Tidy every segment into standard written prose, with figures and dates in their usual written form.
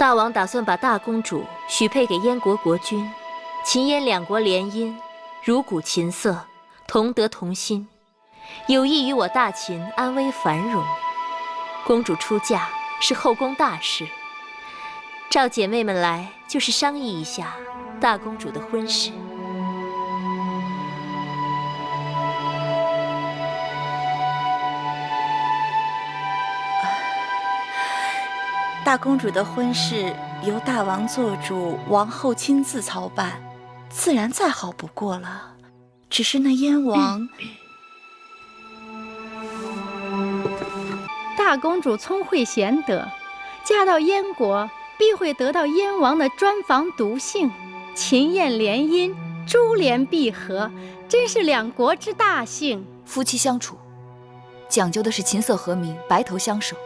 大王打算把大公主许配给燕国国君，秦燕两国联姻，如古琴瑟，同德同心，有益于我大秦安危繁荣。公主出嫁是后宫大事，召姐妹们来就是商议一下大公主的婚事。大公主的婚事由大王做主，王后亲自操办，自然再好不过了。只是那燕王……大公主聪慧贤德，嫁到燕国必会得到燕王的专房独幸，秦燕联姻，珠联璧合，真是两国之大幸。夫妻相处，讲究的是琴瑟和鸣，白头相守。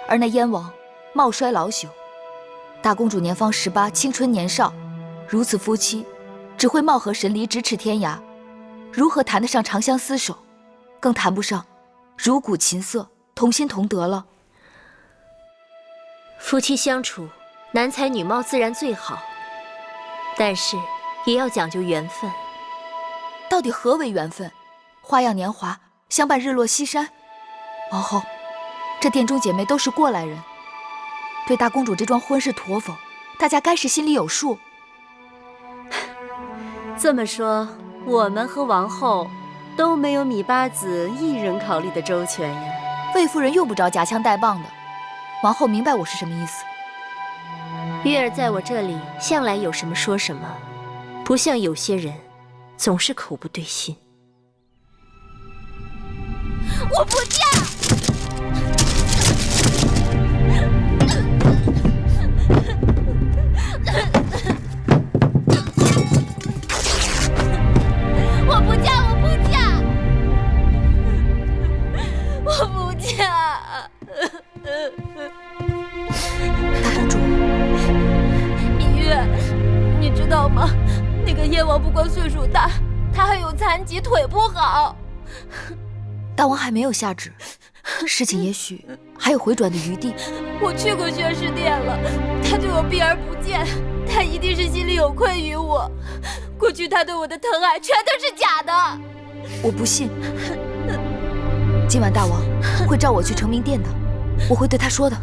而那燕王貌衰老朽，大公主年方18，青春年少，如此夫妻，只会貌合神离，咫尺天涯，如何谈得上长相厮守？更谈不上如古琴瑟，同心同德了。夫妻相处，男才女貌自然最好，但是也要讲究缘分。到底何为缘分？花样年华，相伴日落西山。王后，这殿中姐妹都是过来人，对大公主这桩婚事妥否，大家该是心里有数。这么说，我们和王后都没有米八子一人考虑的周全呀。魏夫人用不着夹枪带棒的，王后明白我是什么意思。月儿在我这里向来有什么说什么，不像有些人总是口不对心。我不嫁！我不嫁！我不嫁！我不嫁！大公主，芈月，你知道吗？那个燕王不光岁数大，他还有残疾，腿不好。大王还没有下旨，事情也许还有回转的余地。我去过宣室殿了，他对我避而不见，他一定是心里有愧于我。过去他对我的疼爱全都是假的。我不信。今晚大王会召我去承明殿的，我会对他说的。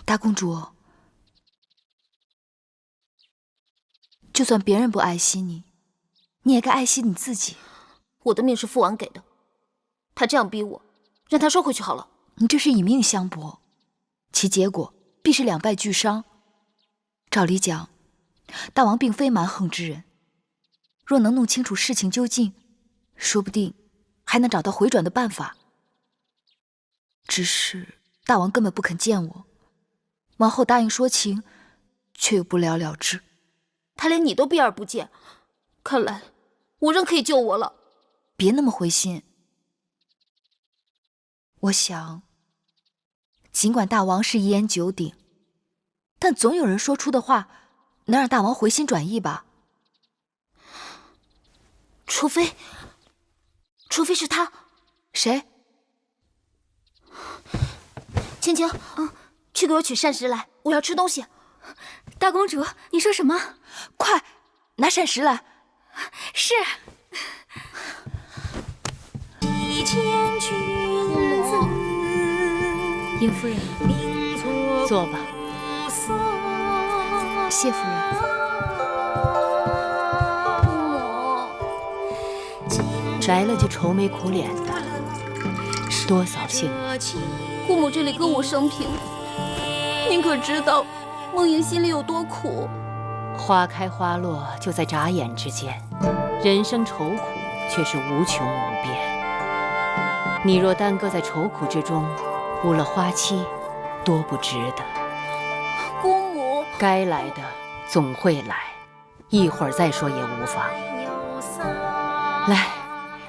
大公主，就算别人不爱惜你，你也该爱惜你自己。我的命是父王给的，他这样逼我，让他收回去好了。你这是以命相搏，其结果必是两败俱伤。照理讲，大王并非蛮横之人，若能弄清楚事情究竟，说不定还能找到回转的办法。只是大王根本不肯见我，王后答应说情，却又不了了之。他连你都避而不见，看来无人可以救我了。别那么灰心。我想，尽管大王是一言九鼎，但总有人说出的话能让大王回心转意吧。除非是他。谁？青青，去给我取膳食来，我要吃东西。大公主，你说什么？快拿膳食来。是。殷夫人，坐吧。谢夫人。来了就愁眉苦脸的，多扫兴。姑母这里跟我生平，您可知道梦莹心里有多苦？花开花落就在眨眼之间，人生愁苦却是无穷无边。你若耽搁在愁苦之中，误了花期，多不值得。姑母，该来的总会来，一会儿再说也无妨。来，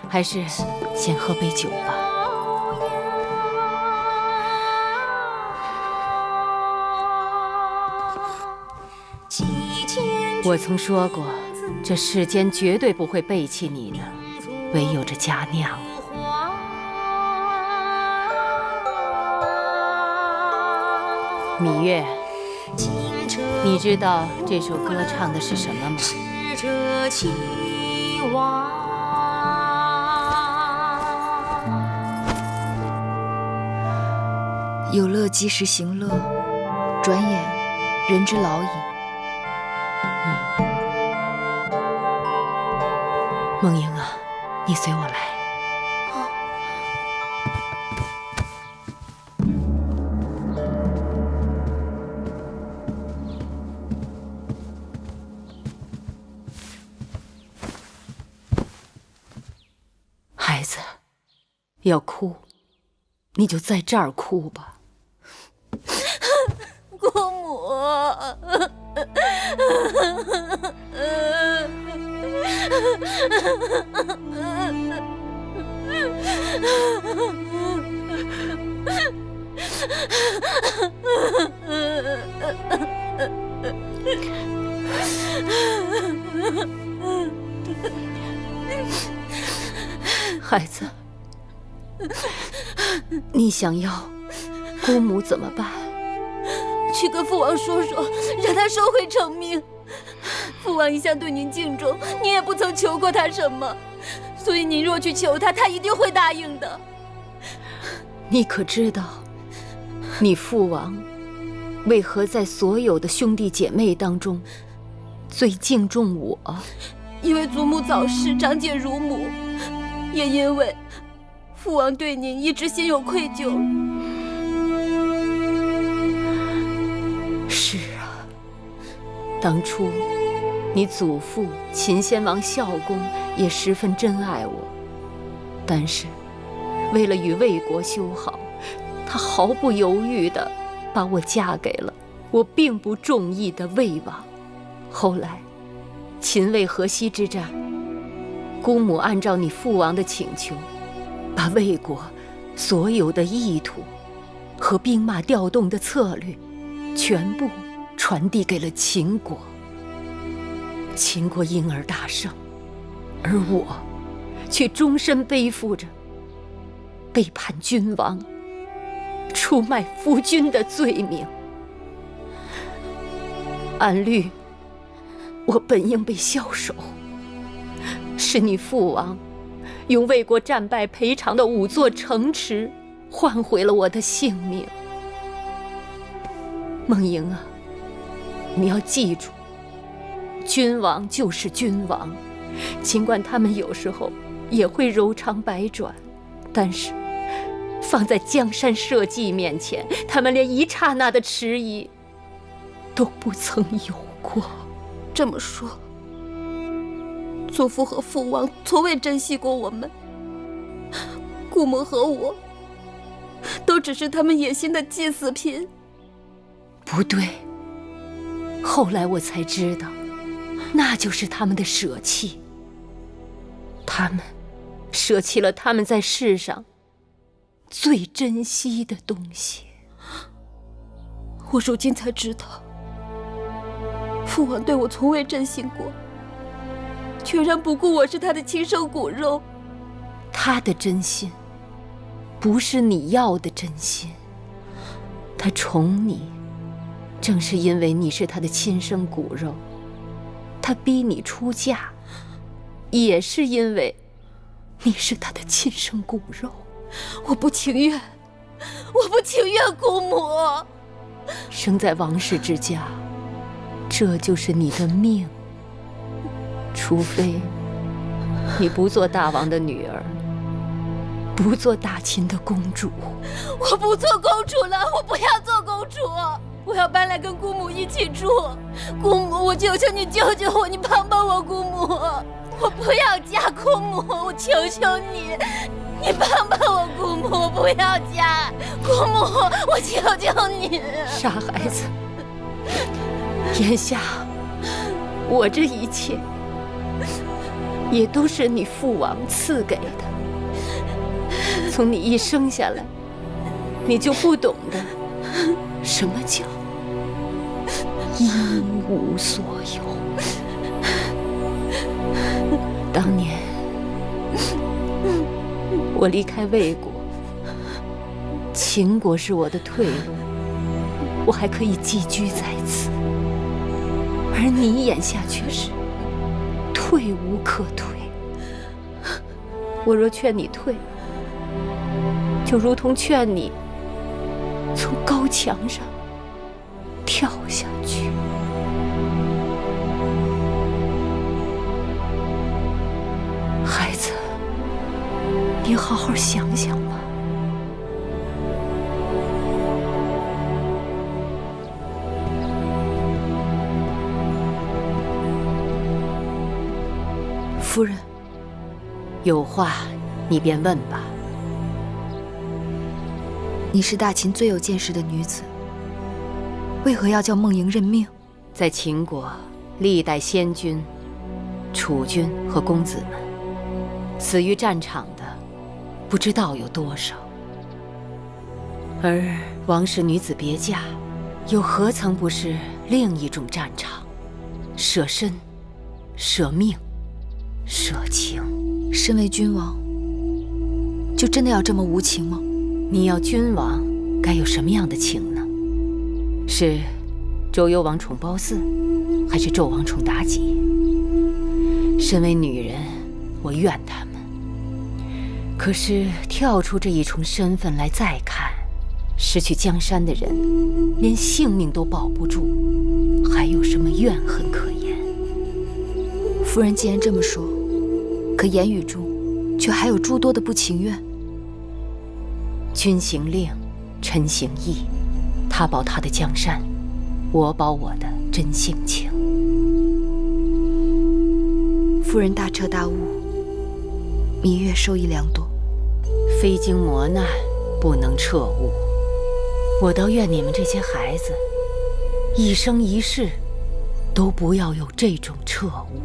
还是先喝杯酒吧。我曾说过，这世间绝对不会背弃你的，唯有这佳酿。芈月，你知道这首歌唱的是什么吗？有乐及时行乐，转眼人之老矣。梦莹啊，你随我来。孩子，要哭，你就在这儿哭吧。姑母，孩子，你想要姑母怎么办？去跟父王说说，让他收回成命。父王一向对您敬重，您也不曾求过他什么，所以您若去求他，他一定会答应的。你可知道，你父王为何在所有的兄弟姐妹当中最敬重我？因为祖母早逝，长姐如母，也因为父王对您一直心有愧疚。是啊，当初你祖父秦先王孝公也十分珍爱我，但是为了与魏国修好，他毫不犹豫地把我嫁给了我并不中意的魏王。后来秦魏河西之战，姑母按照你父王的请求，把魏国所有的意图和兵马调动的策略全部传递给了秦国。秦国因而大胜，而我却终身背负着背叛君王、出卖夫君的罪名。按律，我本应被枭首，是你父王用魏国战败赔偿的5座城池换回了我的性命。梦莹啊，你要记住，君王就是君王，尽管他们有时候也会柔肠百转，但是放在江山社稷面前，他们连一刹那的迟疑都不曾有过。这么说，祖父和父王从未珍惜过我们，姑母和我都只是他们野心的祭祀品。不对，后来我才知道，那就是他们的舍弃。他们舍弃了他们在世上最珍惜的东西。我如今才知道，父王对我从未真心过，全然不顾我是他的亲生骨肉。他的真心不是你要的真心，他宠你正是因为你是他的亲生骨肉，他逼你出嫁也是因为你是他的亲生骨肉。我不情愿，我不情愿，姑母。生在王室之家，这就是你的命。除非你不做大王的女儿，不做大秦的公主。我不做公主了，我不要做公主，我要搬来跟姑母一起住。姑母，我求求你救救我，你帮帮我，姑母。我不要嫁，姑母，我求求你，你帮帮我，姑母，我不要嫁，姑母，我求求你。傻孩子，眼下我这一切也都是你父王赐给的。从你一生下来，你就不懂得什么叫一无所有。当年我离开魏国，秦国是我的退路，我还可以寄居在此，而你眼下却是退无可退。我若劝你退，就如同劝你从高墙上跳下去。孩子，你好好想想吧。夫人，有话你便问吧。你是大秦最有见识的女子，为何要叫孟莹认命？在秦国，历代先君、储君和公子们，死于战场的不知道有多少。而王室女子别嫁，又何曾不是另一种战场？舍身、舍命、舍情。身为君王，就真的要这么无情吗？你要君王，该有什么样的情呢？是周幽王宠褒姒，还是纣王宠妲己？身为女人，我怨他们。可是跳出这一重身份来再看，失去江山的人，连性命都保不住，还有什么怨恨可言？夫人既然这么说，可言语中却还有诸多的不情愿。君行令，臣行义，他保他的江山，我保我的真性情。夫人大彻大悟，芈月受益良多。非经磨难，不能彻悟。我倒愿你们这些孩子，一生一世，都不要有这种彻悟。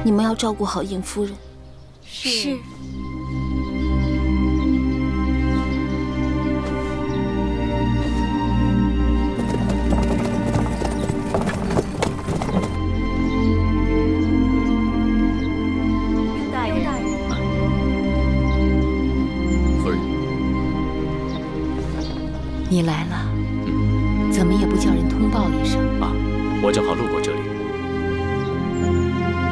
你们要照顾好尹夫人。是。大人，夫人，你来了，怎么也不叫人通报一声啊？我正好路过这里。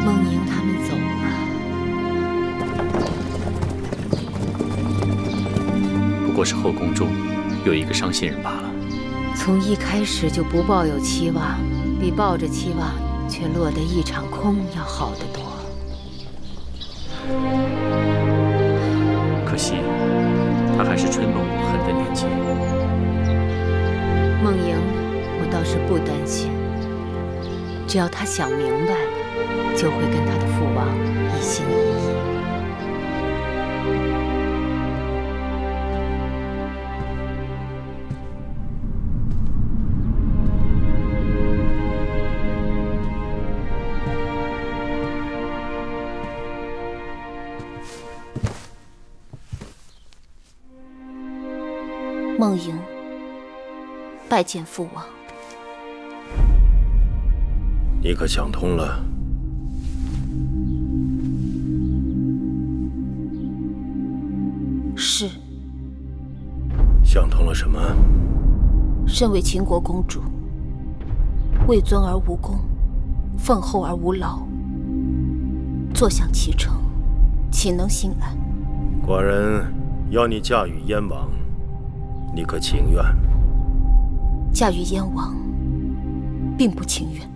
孟莹他们走了，不过是后宫中有一个伤心人罢了。从一开始就不抱有期望，比抱着期望却落得一场空要好得多。可惜，他还是春梦无痕的年纪。孟莹，我倒是不担心，只要他想明白了，就会跟他的父王一心一意。孟莹，拜见父王。你可想通了？是。想通了什么？身为秦国公主，位尊而无功，奉厚而无劳，坐享其成，岂能心安？寡人要你嫁与燕王，你可情愿？嫁与燕王，并不情愿。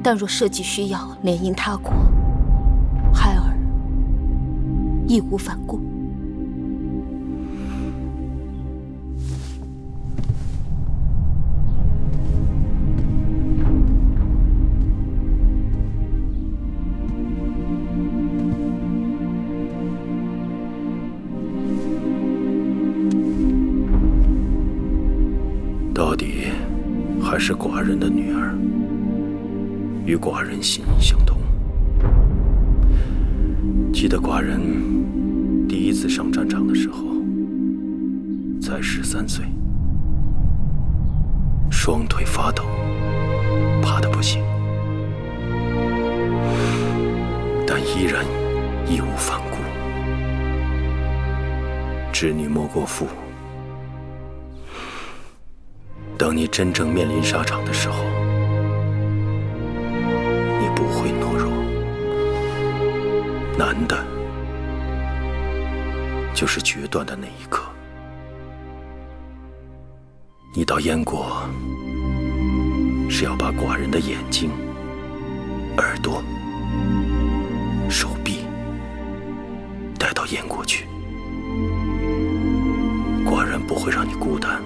但若社稷需要，联姻他国，孩儿义无反顾。是寡人的女儿，与寡人心意相通。记得寡人第一次上战场的时候，才13岁，双腿发抖，怕得不行，但依然义无反顾。织女莫过父，等你真正面临沙场的时候，你不会懦弱。难的就是决断的那一刻。你到燕国是要把寡人的眼睛、耳朵、手臂带到燕国去，寡人不会让你孤单，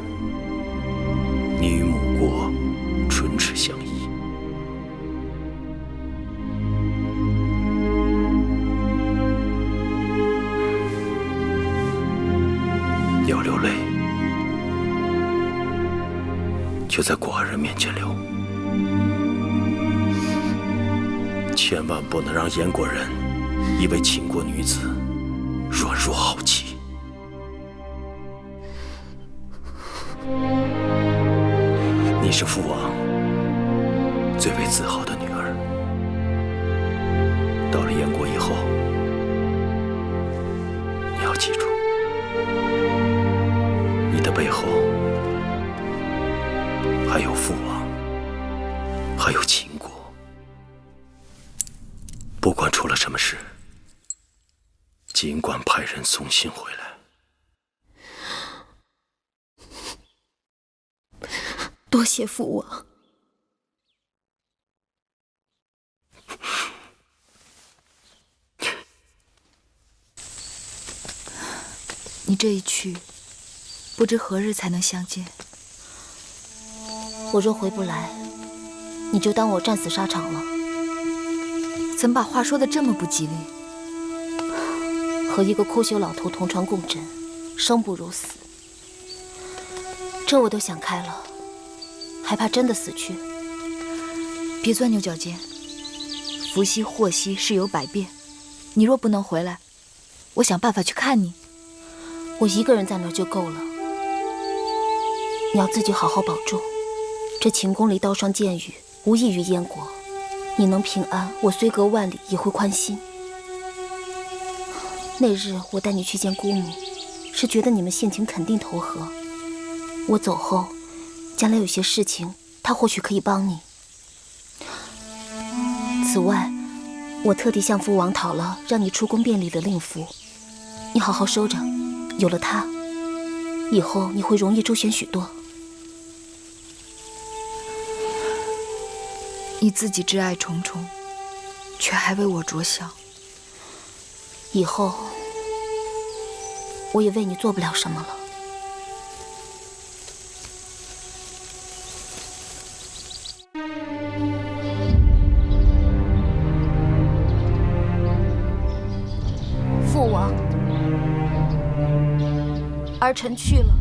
你与母国唇齿相依。要流泪，就在寡人面前流，千万不能让燕国人以为秦国女子软弱好欺。你是父王最为自豪的女儿，到了燕国以后，你要记住，你的背后还有父王，还有秦国。不管出了什么事，尽管派人送信回来。多谢父王。你这一去，不知何日才能相见。我若回不来，你就当我战死沙场了。怎么把话说得这么不吉利？和一个枯朽老头同床共枕，生不如死。这我都想开了，还怕真的死去？别钻牛角尖。福兮祸兮，事有百变。你若不能回来，我想办法去看你。我一个人在那儿就够了。你要自己好好保重。这秦宫里刀伤剑雨，无益于燕国。你能平安，我虽隔万里也会宽心。那日我带你去见姑母，是觉得你们性情肯定投合。我走后，将来有些事情，她或许可以帮你。此外，我特地向父王讨了让你出宫便礼的令符，你好好收着。有了它，以后你会容易周旋许多。你自己挚爱重重，却还为我着想。以后我也为你做不了什么了。父王，儿臣去了。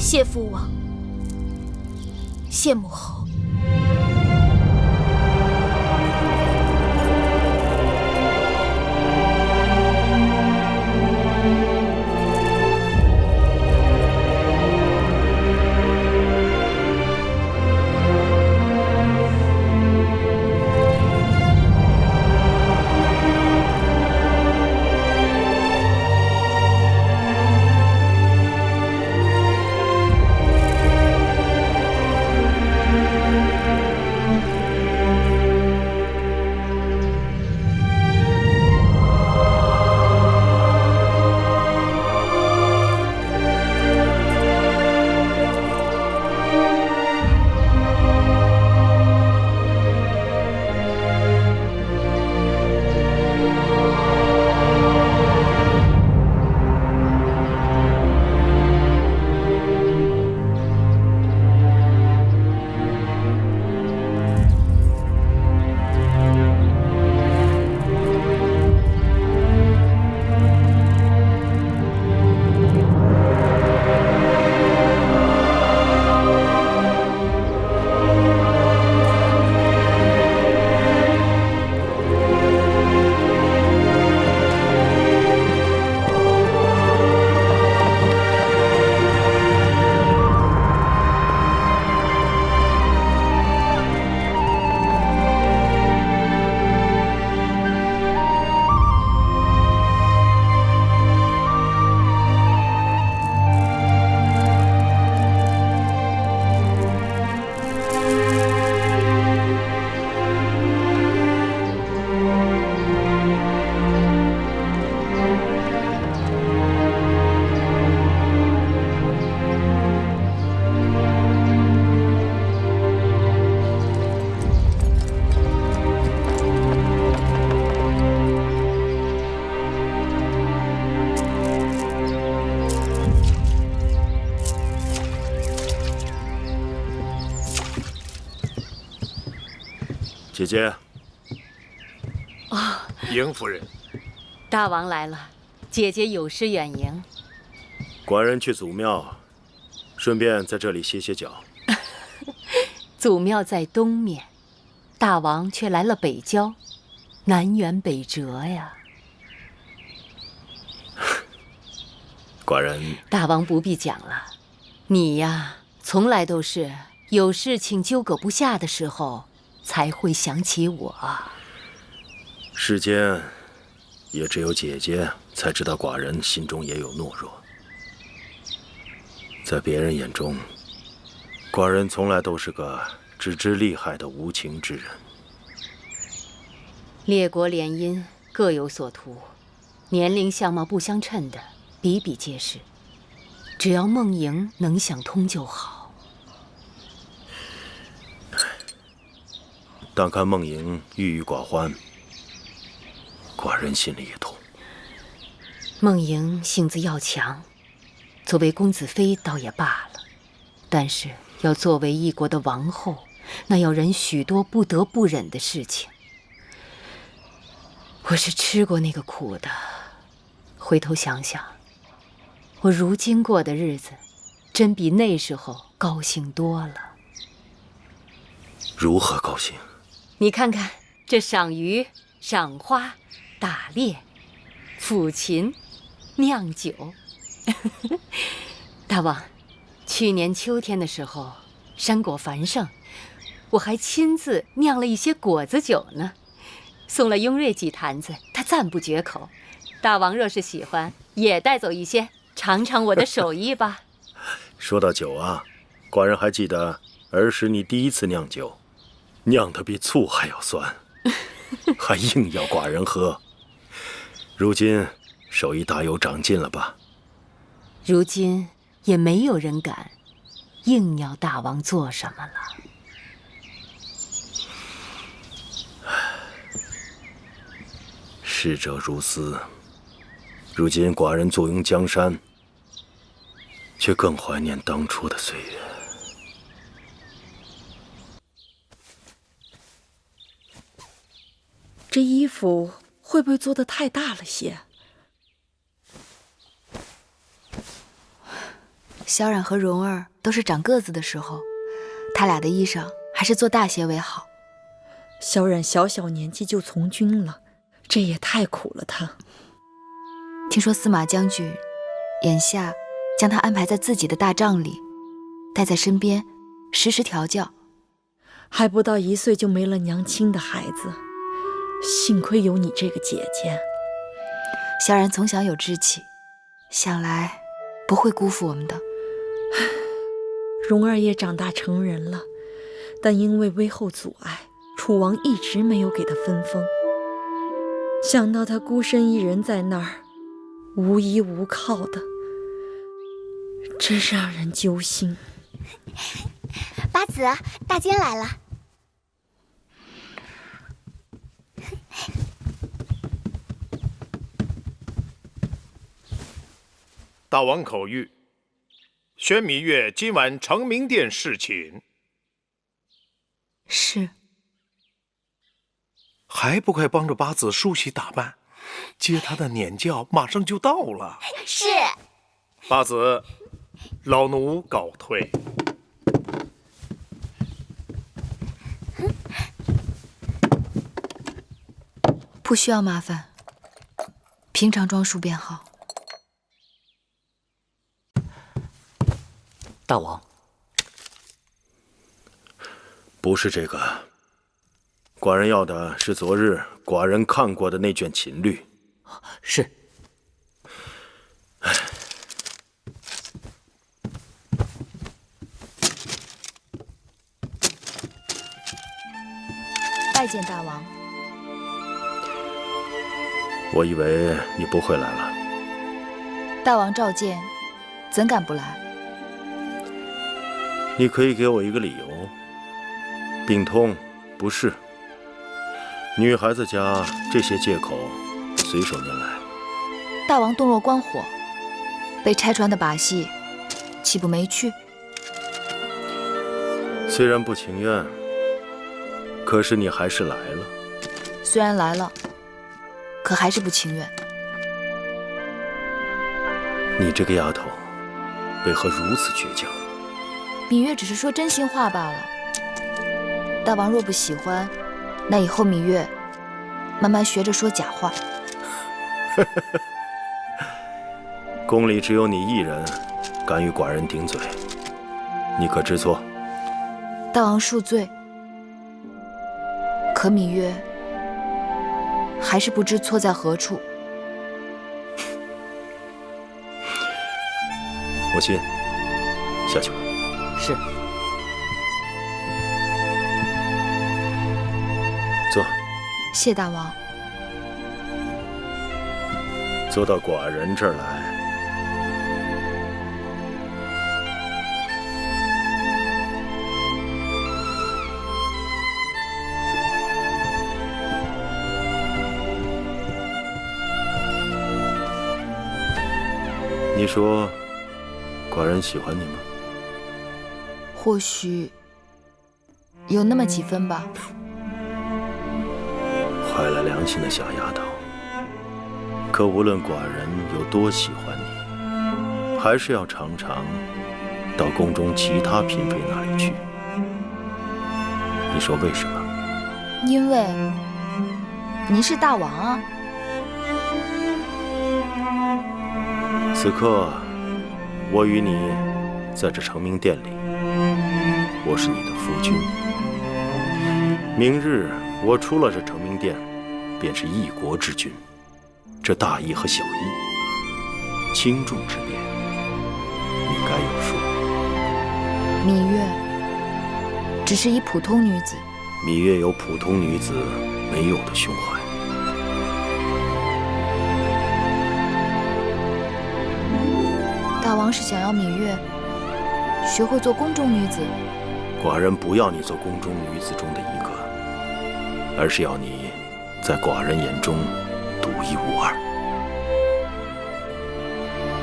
谢父王，谢母后。姐姐。哦，迎夫人。大王来了，姐姐有失远迎。寡人去祖庙，顺便在这里歇歇脚。祖庙在东面，大王却来了北郊，南辕北辙呀。寡人，大王不必讲了，你呀，从来都是有事情纠葛不下的时候，才会想起我。世间也只有姐姐才知道寡人心中也有懦弱。在别人眼中，寡人从来都是个只知利害的无情之人。列国联姻各有所图，年龄相貌不相称的比比皆是，只要梦莹能想通就好。但看梦莹郁郁寡欢，寡人心里也痛。梦莹性子要强，作为公子妃倒也罢了，但是要作为一国的王后，那要忍许多不得不忍的事情。我是吃过那个苦的，回头想想，我如今过的日子，真比那时候高兴多了。如何高兴？你看看这赏鱼、赏花、打猎、抚琴、酿酒。大王，去年秋天的时候，山果繁盛，我还亲自酿了一些果子酒呢，送了雍瑞几坛子，他赞不绝口。大王若是喜欢，也带走一些，尝尝我的手艺吧。说到酒啊，寡人还记得儿时你第一次酿酒，酿得比醋还要酸，还硬要寡人喝。如今手艺大有长进了吧？如今也没有人敢硬要大王做什么了。逝者如斯，如今寡人坐拥江山，却更怀念当初的岁月。这衣服会不会做得太大了些？萧冉和蓉儿都是长个子的时候，他俩的衣裳还是做大些为好。萧冉小年纪就从军了，这也太苦了他。听说司马将军眼下将他安排在自己的大帐里，带在身边，时时调教。还不到1岁就没了娘亲的孩子，幸亏有你这个姐姐。萧然从小有志气，想来不会辜负我们的。蓉儿也长大成人了，但因为威后阻碍，楚王一直没有给她分封。想到她孤身一人在那儿，无依无靠的，真让人揪心。八子，大坚来了。大王口谕，宣芈月今晚承明殿侍寝。是。还不快帮着八子梳洗打扮，接他的撵轿马上就到了。是。八子，老奴告退。不需要麻烦，平常装束便好。大王，不是这个，寡人要的是昨日寡人看过的那卷秦律。是。拜见大王。我以为你不会来了。大王召见，怎敢不来？你可以给我一个理由。病痛、不适，女孩子家这些借口随手拈来。大王洞若观火，被拆穿的把戏，岂不没趣？虽然不情愿，可是你还是来了。虽然来了，可还是不情愿。你这个丫头，为何如此倔强？芈月只是说真心话罢了。大王若不喜欢，那以后芈月慢慢学着说假话。宫里只有你一人敢与寡人顶嘴，你可知错？大王恕罪。可芈月还是不知错在何处。母亲，下去吧。是。坐。谢大王。坐到寡人这儿来。你说，寡人喜欢你吗？或许有那么几分吧。坏了良心的小丫头。可无论寡人有多喜欢你，还是要常常到宫中其他嫔妃那里去。你说为什么？因为您是大王啊。此刻，我与你在这承明殿里，我是你的夫君。明日我出了这承明殿，便是一国之君。这大义和小义，轻重之别，你该有数。芈月只是一普通女子。芈月有普通女子没有的胸怀。大王是想要芈月学会做宫中女子？寡人不要你做宫中女子中的一个，而是要你在寡人眼中独一无二。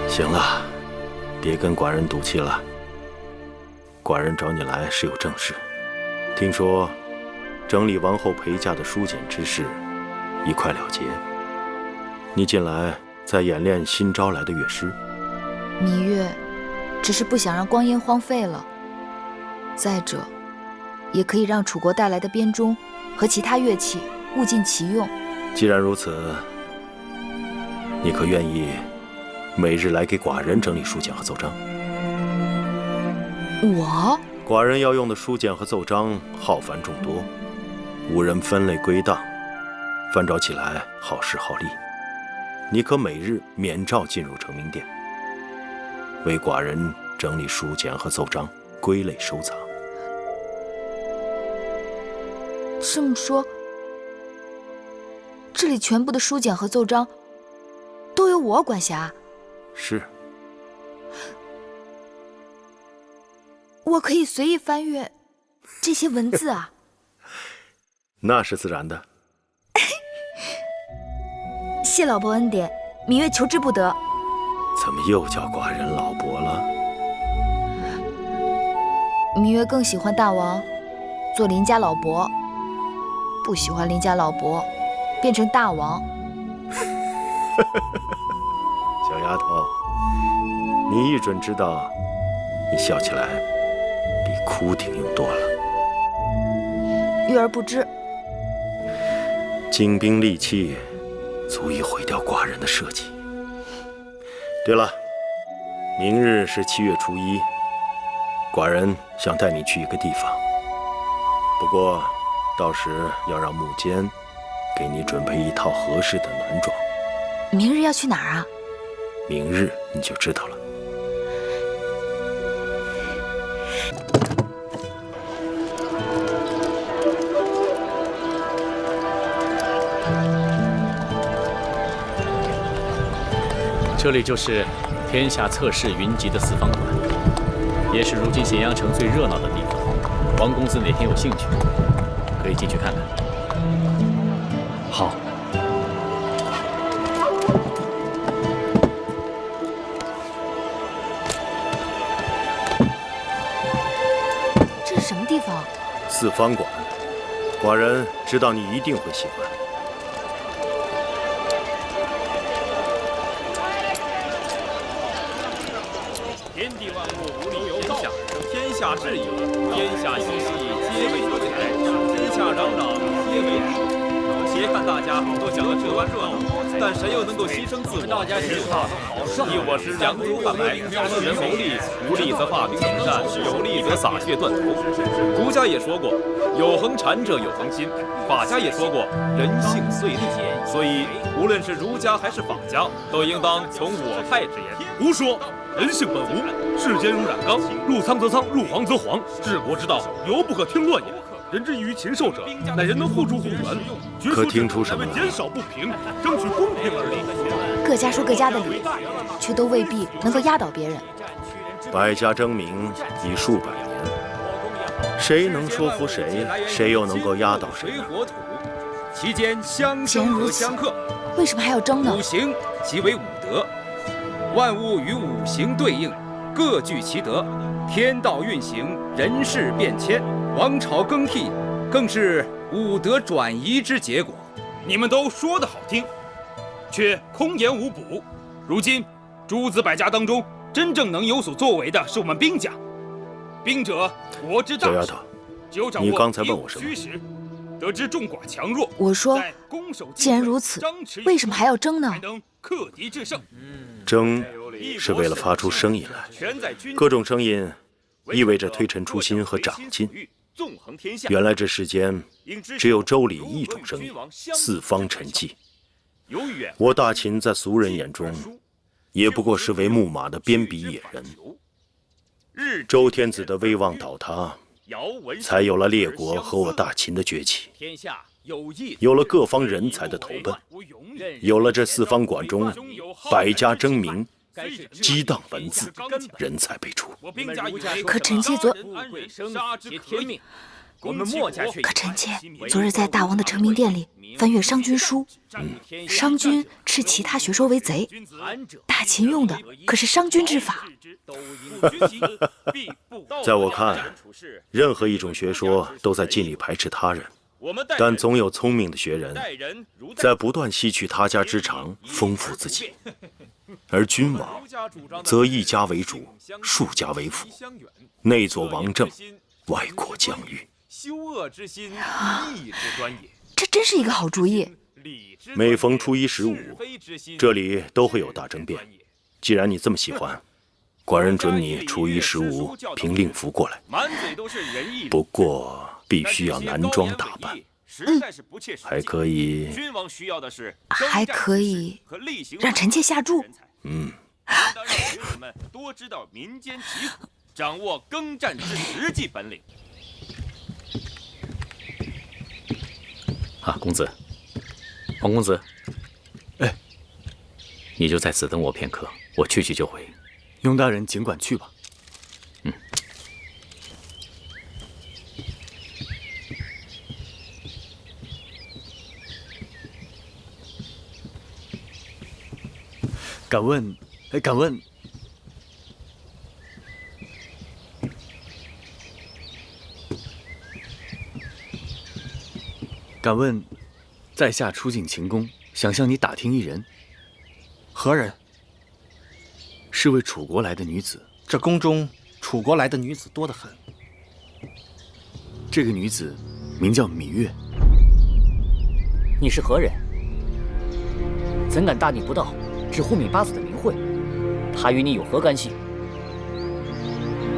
行了，别跟寡人赌气了。寡人找你来是有正事，听说整理王后陪嫁的书简之事已快了结，你近来在演练新招来的乐师。芈月只是不想让光阴荒废了。再者，也可以让楚国带来的编钟和其他乐器物尽其用。既然如此，你可愿意每日来给寡人整理书简和奏章？我？寡人要用的书简和奏章浩繁众多，无人分类归档，翻找起来耗时耗力。你可每日免召进入成明殿，为寡人整理书简和奏章，归类收藏。这么说，这里全部的书简和奏章都由我管辖？是。我可以随意翻阅这些文字啊？那是自然的。谢老伯恩典，芈月求之不得。怎么又叫寡人老伯了？芈月更喜欢大王做邻家老伯，不喜欢邻家老伯变成大王。小丫头，你一准知道，你笑起来比哭挺用多了。玉儿不知。精兵利器足以毁掉寡人的社稷。对了，明日是7月初1，寡人想带你去一个地方，不过到时要让木间给你准备一套合适的暖装。明日要去哪儿啊？明日你就知道了。这里就是天下侧室云集的四方馆，也是如今咸阳城最热闹的地方。王公子哪天有兴趣，可以进去看看。好。这是什么地方？四方馆，寡人知道你一定会喜欢。天地万物无理天下，天下事宜，天下熙熙，皆为德才；天下攘攘，皆为利。且看大家都讲得这般热闹，但谁又能够牺牲自我？大家是大好事，你我是两足半来，四人谋利，无利则化兵行善，有利则洒血断头。儒家也说过，有恒禅者有恒心；法家也说过，人性遂利。所以，无论是儒家还是法家，都应当从我派之言。胡说！人性本无，世间如染缸，入仓则仓，入黄则黄。治国之道，犹不可听乱也。人之异于禽兽者，乃人能互助互援，可听出什么来？为减少不平，争取公平而立。各家说各家的理，却都未必能够压倒别人。百家争鸣已数百年，谁能说服谁，谁又能够压倒谁呢？其间相生和相克，为什么还要争呢？五行即为五德，万物与五行对应，各具其德。天道运行，人事变迁，王朝更替，更是五德转移之结果。你们都说得好听，却空言无补。如今诸子百家当中，真正能有所作为的是我们兵家。兵者，国之大事。小丫头，你刚才问我什么？得知众寡强弱。我说，既然如此，为什么还要争呢？克敌制胜。争是为了发出声音来，各种声音意味着推陈出新和长进。原来这世间只有周礼一种声音，四方陈迹。我大秦在俗人眼中，也不过是为木马的边鄙野人。周天子的威望倒塌，才有了列国和我大秦的崛起，有了各方人才的投奔，有了这四方馆中百家争鸣，激荡文字，人才辈出。可臣妾昨日在大王的成明殿里翻阅商君书，商君斥其他学说为贼，大秦用的可是商君之法。在我看，任何一种学说都在尽力排斥他人，但总有聪明的学人在不断吸取他家之长，丰富自己。而君王则一家为主，数家为辅，内佐王政，外扩疆域。修恶之心，义之端也。这真是一个好主意。每逢初一十五，这里都会有大政变。既然你这么喜欢，寡人准你初一十五凭令符过来。不过必须要男装打扮，还可以，还可以让臣妾下注。当让学子们多知道民间疾苦，掌握耕战之实际本领。啊，公子，王公子，哎，你就在此等我片刻，我去就回。雍大人尽管去吧。敢问，敢问，在下初进秦宫，想向你打听一人。何人？是位楚国来的女子。这宫中楚国来的女子多得很。这个女子名叫芈月。你是何人？怎敢大逆不道，直呼芈八子的名讳？她与你有何干系？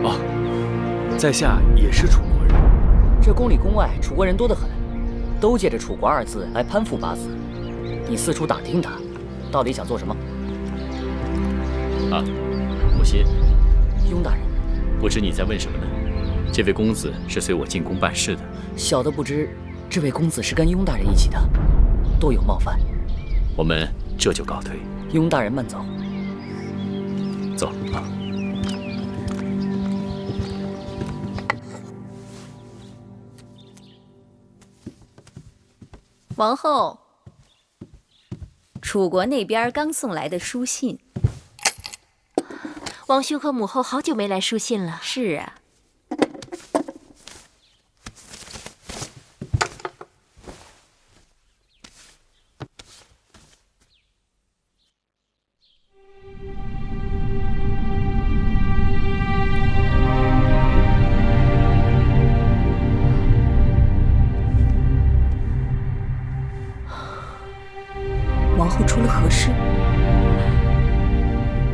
哦，在下也是楚国人。这宫里宫外楚国人多得很，都借着楚国二字来攀附八子。你四处打听他，到底想做什么？啊，母亲，雍大人，不知你在问什么呢？这位公子是随我进宫办事的。小的不知，这位公子是跟雍大人一起的，多有冒犯。我们这就告退。雍大人慢走。走啊。王后，楚国那边刚送来的书信。王兄和母后好久没来书信了。是啊。王后出了何事？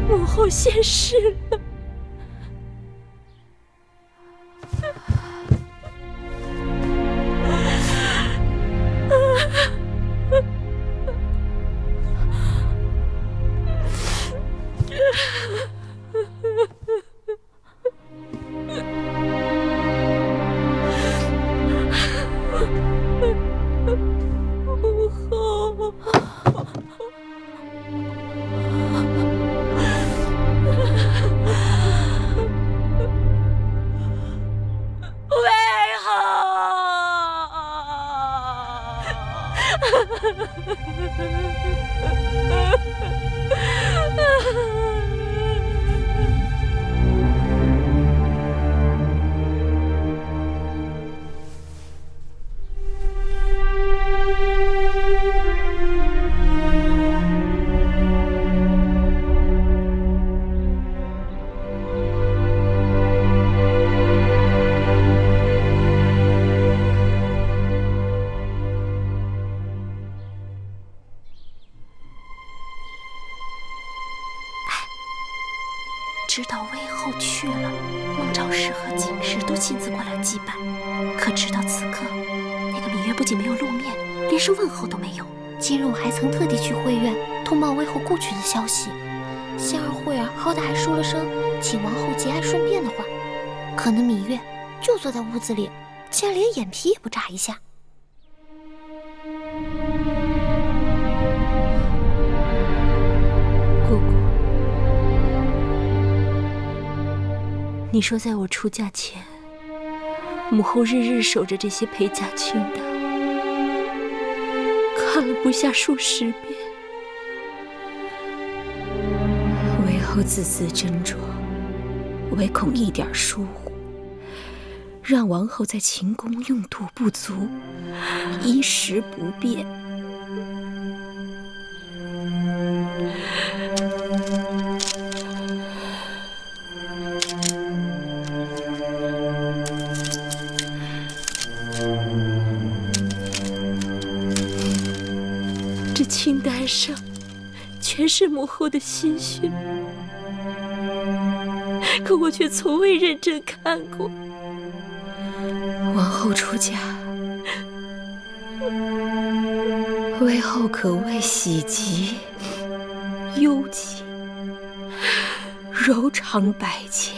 母后现世了。知道魏后去了，孟昭氏和景氏都亲自过来祭拜。可直到此刻，那个芈月不仅没有露面，连声问候都没有。今日我还曾特地去会院通报魏后故去的消息。仙儿慧儿好歹还说了声请王后节哀顺变的话，可那芈月就坐在屋子里，竟然连眼皮也不眨一下。姑姑，你说在我出嫁前，母后日日守着这些陪嫁裙的，看了不下数十遍。魏后字字斟酌，唯恐一点疏忽，让王后在秦宫用度不足，衣食不便。清单上全是母后的心血，可我却从未认真看过。王后出嫁，微后可谓喜极忧戚，柔肠百结。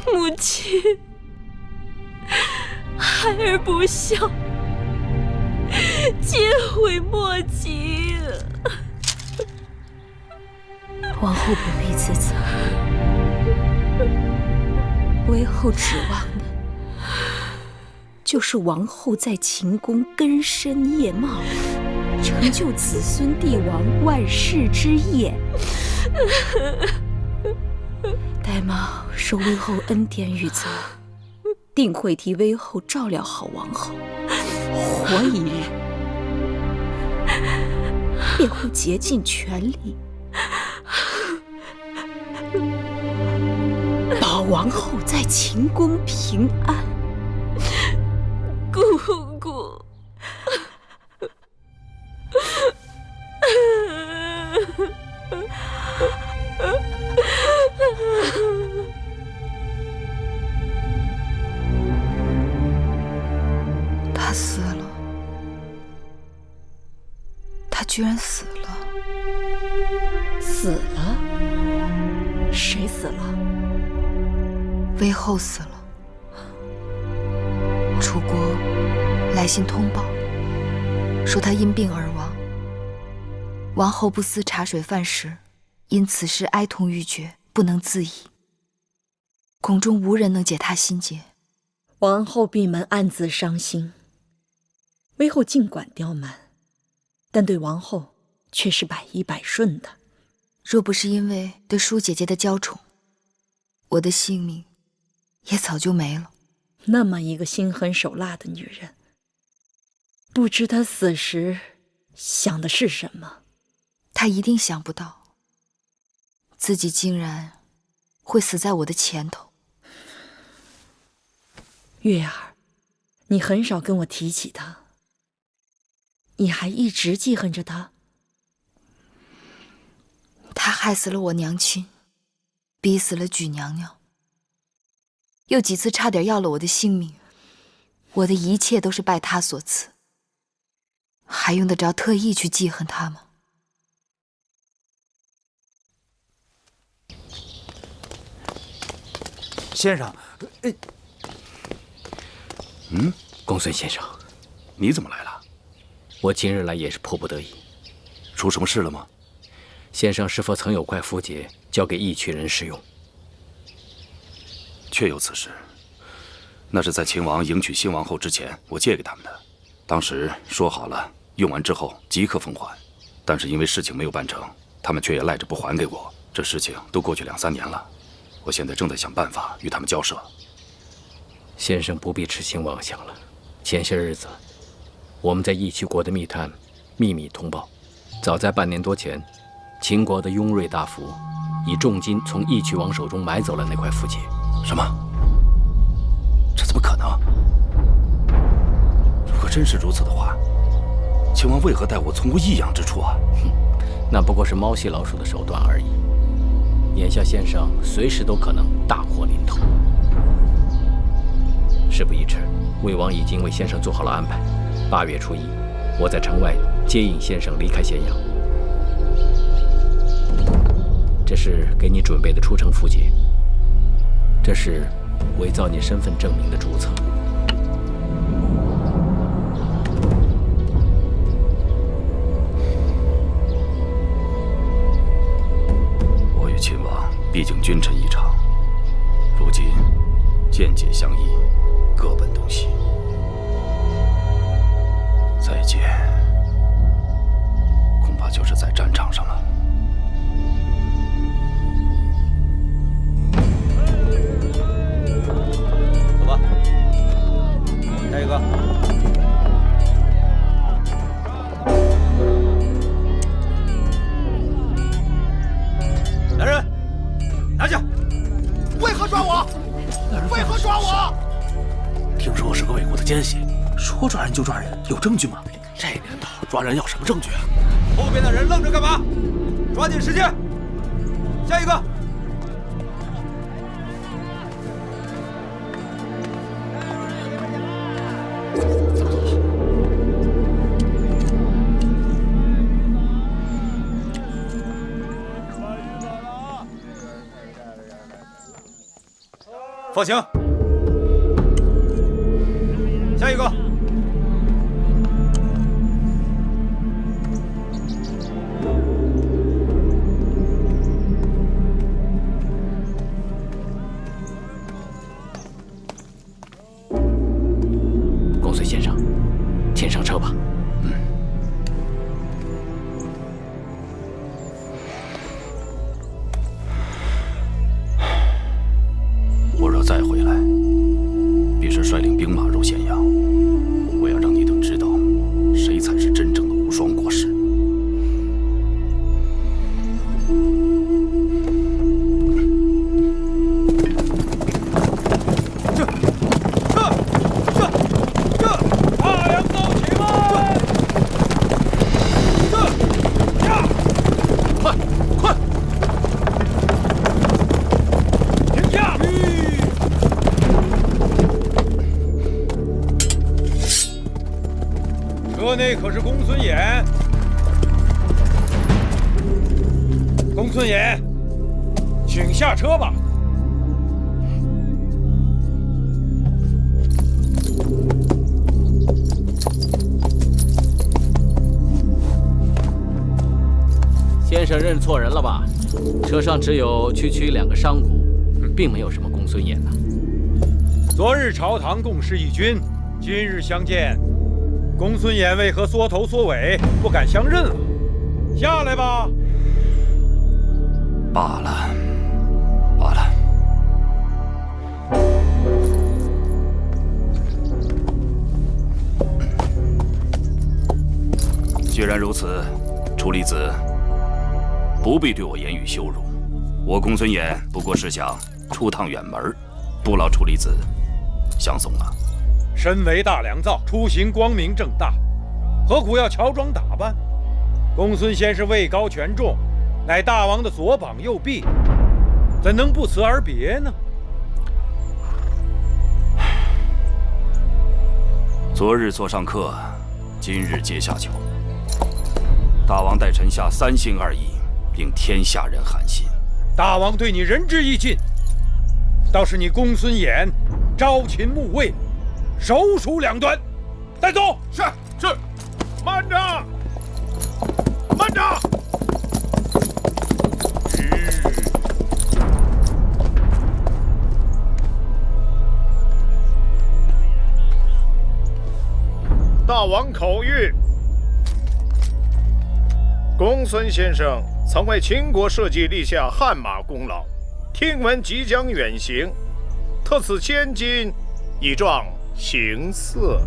母亲，孩儿不孝，皆悔莫及。王后不必自责，微后指望的就是王后在秦宫根深叶茂，成就子孙帝王万世之业。呆猫受微后恩典与责，定会替微后照料好王后，活一日便会竭尽全力保王后在秦宫平安。姑姑，他死了，他居然死了。死了？谁死了？微后死了。楚国来信通报，说他因病而亡。王后不思茶水饭食，因此事哀痛欲绝，不能自已。宫中无人能解他心结。王后闭门暗自伤心，微后尽管刁蛮，但对王后却是百依百顺的。若不是因为对舒姐姐的娇宠，我的性命也早就没了。那么一个心狠手辣的女人，不知她死时想的是什么。她一定想不到，自己竟然会死在我的前头。月儿，你很少跟我提起她，你还一直记恨着她？她害死了我娘亲，逼死了举娘娘，又几次差点要了我的性命。我的一切都是拜她所赐，还用得着特意去记恨她吗？先生，公孙先生，你怎么来了？我今日来也是迫不得已。出什么事了吗？先生是否曾有块符节交给义渠人使用？确有此事。那是在秦王迎娶新王后之前，我借给他们的。当时说好了，用完之后即刻奉还。但是因为事情没有办成，他们却也赖着不还给我。这事情都过去2、3年了，我现在正在想办法与他们交涉。先生不必痴心妄想了。前些日子，我们在义渠国的密探秘密通报，早在半年多前，秦国的雍瑞大夫以重金从义渠王手中买走了那块符节。什么？这怎么可能？如果真是如此的话，秦王为何待我从无异样之处啊？那不过是猫戏老鼠的手段而已。眼下先生随时都可能大祸临头。事不宜迟，魏王已经为先生做好了安排。8月初1，我在城外接应先生离开咸阳。这是给你准备的出城符节，这是伪造你身份证明的注册。我与秦王毕竟君臣一场，如今见解相异，各奔东西。再见，恐怕就是在战场上了。走吧，下一个。来人，拿下！为何抓我？为何抓我？听说我是个魏国的奸细，说抓人就抓人，有证据吗？这年头抓人要什么证据啊？后边的人愣着干嘛？抓紧时间！下一个。放行。下一个。公孙先生，请上车吧。我若再回来，必是率领兵马入咸阳。我要让你等知道，谁才是真正的无双国师。大梁走起来！快快！停下！车内可是公孙衍。公孙衍，请下车吧。先生认错人了吧？车上只有区区2个商贾，并没有什么公孙衍呐。昨日朝堂共事一军，今日相见，公孙衍为何缩头缩尾，不敢相认啊？下来吧。罢了，罢了。既然如此，楚离子不必对我言语羞辱。我公孙衍不过是想出趟远门，不劳楚离子相送啊。身为大良造，出行光明正大，何苦要乔装打扮？公孙先是位高权重，乃大王的左膀右臂，怎能不辞而别呢？昨日座上客，今日阶下囚。大王待臣下3心2意，令天下人寒心。大王对你仁至义尽，倒是你公孙衍朝秦暮魏，手鼠两端。带走。是。慢着，慢着。大王口谕，公孙先生曾为秦国社稷立下汗马功劳，听闻即将远行，特赐千金以壮行色。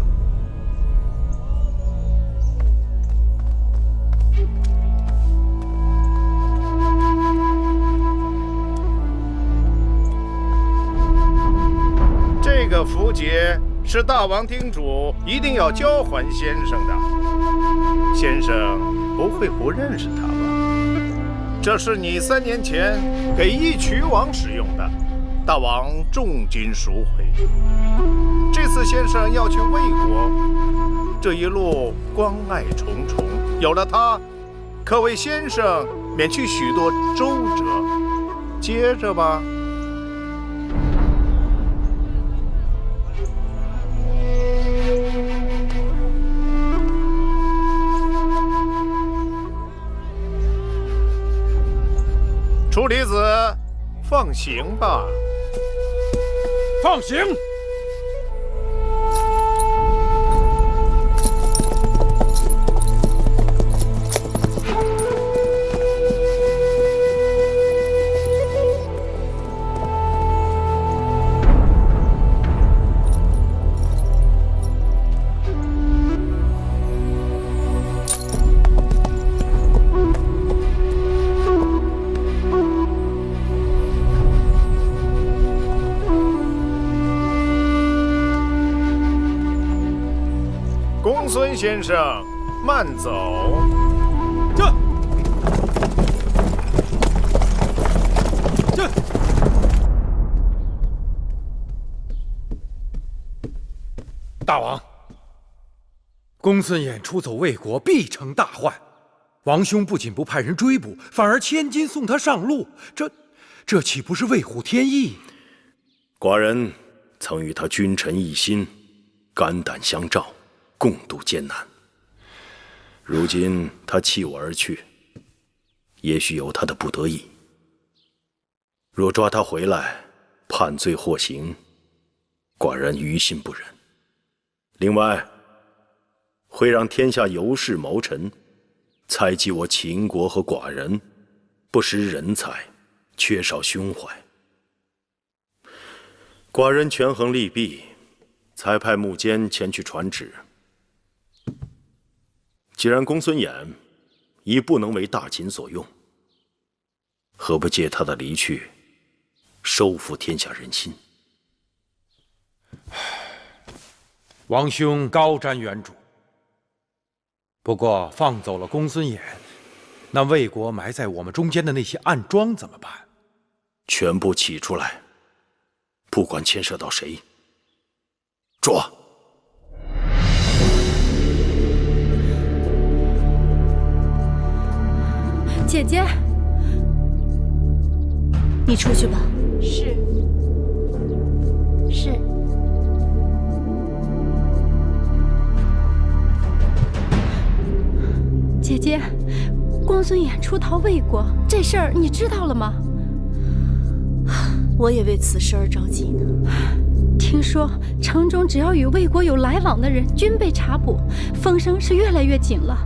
这个符节是大王叮嘱一定要交还先生的，先生不会不认识他吧？这是你3年前给义渠王使用的，大王重金赎回。这次先生要去魏国，这一路关爱重重，有了它，可为先生免去许多周折。接着吧。楚离子，放行吧。放行。公孙先生慢走。这。大王，公孙衍出走魏国，必成大患。王兄不仅不派人追捕，反而千金送他上路，这岂不是为虎添翼？寡人曾与他君臣一心，肝胆相照，共度艰难。如今他弃我而去，也许有他的不得已。若抓他回来，判罪获刑，寡人于心不忍。另外，会让天下尤氏谋臣猜忌我秦国和寡人不识人才，缺少胸怀。寡人权衡利弊，才派穆坚前去传旨。既然公孙衍已不能为大秦所用，何不借他的离去，收复天下人心？王兄高瞻远瞩。不过放走了公孙衍，那魏国埋在我们中间的那些暗桩怎么办？全部起出来，不管牵涉到谁，抓！姐姐，你出去吧。是。姐姐，公孙衍出逃魏国，这事儿你知道了吗？我也为此事而着急呢。听说城中只要与魏国有来往的人，均被查捕，风声是越来越紧了。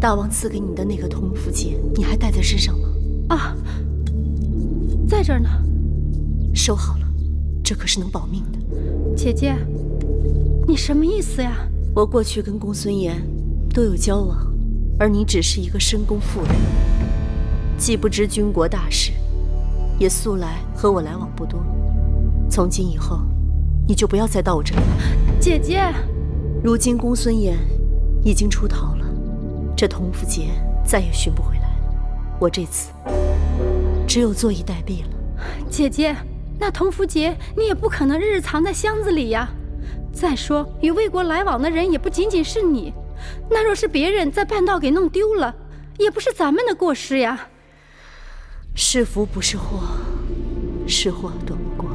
大王赐给你的那个铜符节，你还带在身上吗？啊，在这儿呢。收好了，这可是能保命的。姐姐，你什么意思呀？我过去跟公孙衍都有交往，而你只是一个深宫妇人，既不知军国大事，也素来和我来往不多。从今以后，你就不要再到我这里来。姐姐，如今公孙衍已经出逃了，这铜符节再也寻不回来了。我这次只有坐以待毙了。姐姐，那铜符节你也不可能日日藏在箱子里呀。再说，与魏国来往的人也不仅仅是你，那若是别人在半道给弄丢了，也不是咱们的过失呀。是福不是祸，是祸躲不过。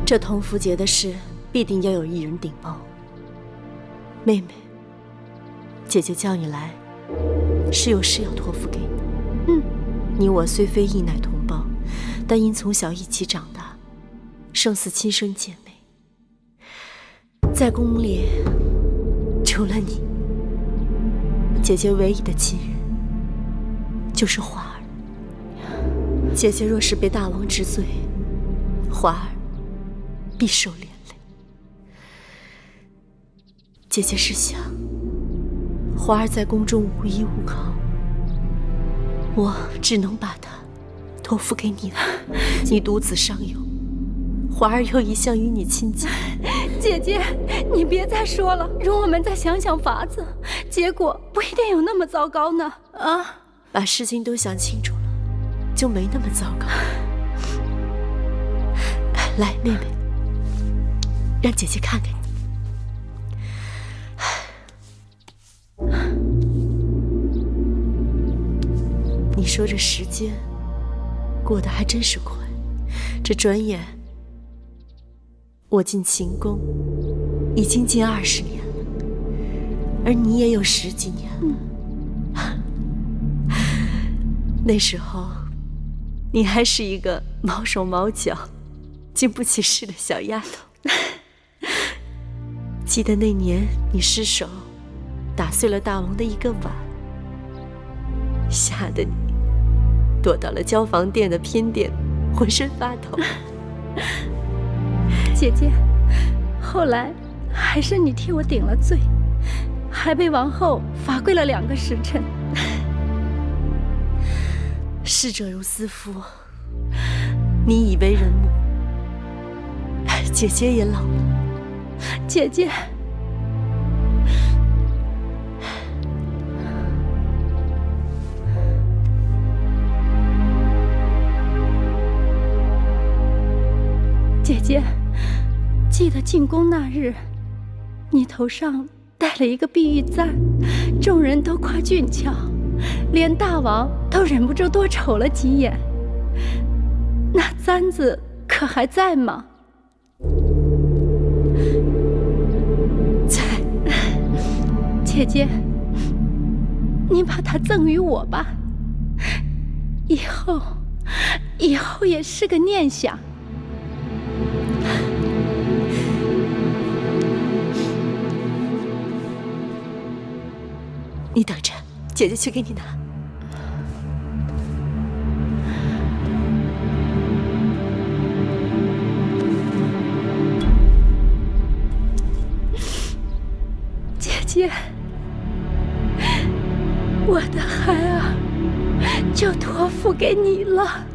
这铜符节的事，必定要有一人顶包。妹妹，姐姐叫你来，是有事要托付给你。你我虽非一奶同胞，但因从小一起长大，胜似亲生姐妹。在宫里，除了你，姐姐唯一的亲人就是华儿。姐姐若是被大王治罪，华儿必受连累。姐姐是想，华儿在宫中无依无靠，我只能把她托付给你了。你独子上有，华儿又一向与你亲近。姐姐，你别再说了，容我们再想想法子，结果不一定有那么糟糕呢。啊，把事情都想清楚了，就没那么糟糕。来，妹妹，让姐姐看看你。你说这时间过得还真是快，这转眼我进秦宫已经近20年了，而你也有10几年了。那时候你还是一个毛手毛脚、经不起事的小丫头。记得那年你失手打碎了大王的一个碗，吓得你躲到了交房店的偏殿，浑身发抖。姐姐，后来还是你替我顶了罪，还被王后罚跪了2个时辰。逝者如斯夫，你已为人母，姐姐也老了。姐姐，姐姐，记得进宫那日，你头上戴了一个碧玉簪，众人都夸俊俏，连大王都忍不住多瞅了几眼。那簪子可还在吗？在。姐姐，你把它赠予我吧，以后也是个念想。你等着，姐姐去给你拿。姐姐，我的孩儿就托付给你了。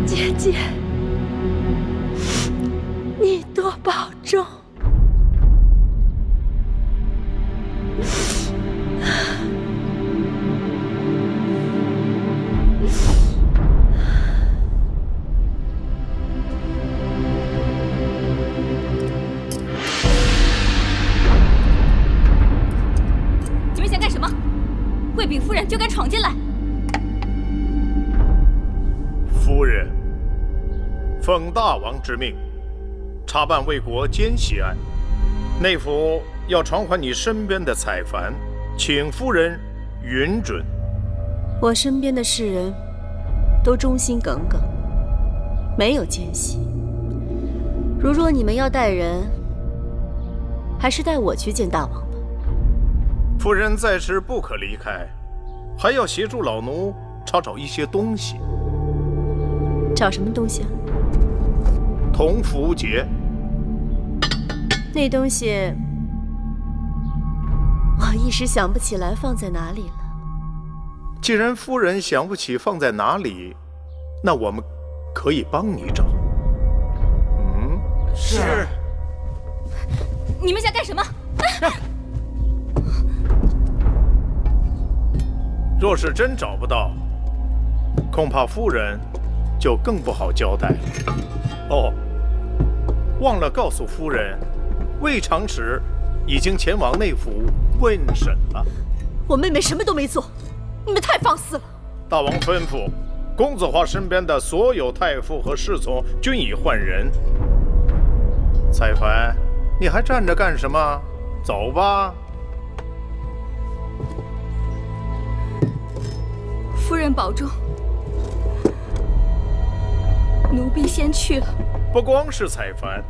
姐姐，你多保重。你们想干什么？卫禀夫人就敢闯进来！夫人，奉大王之命，查办魏国奸细案，内府要传唤你身边的采凡，请夫人允准。我身边的士人都忠心耿耿，没有奸细。如若你们要带人，还是带我去见大王吧。夫人在时不可离开，还要协助老奴查找一些东西。找什么东西啊？铜符节。那东西我一时想不起来放在哪里了。既然夫人想不起放在哪里，那我们可以帮你找。是。你们想干什么？若是真找不到，恐怕夫人就更不好交代了。哦，忘了告诉夫人，魏长史已经前往内府问审了。我妹妹什么都没做，你们太放肆了。大王吩咐，公子华身边的所有太傅和侍从均已换人。采凡，你还站着干什么？走吧。夫人保重，奴婢先去了。不光是采凡，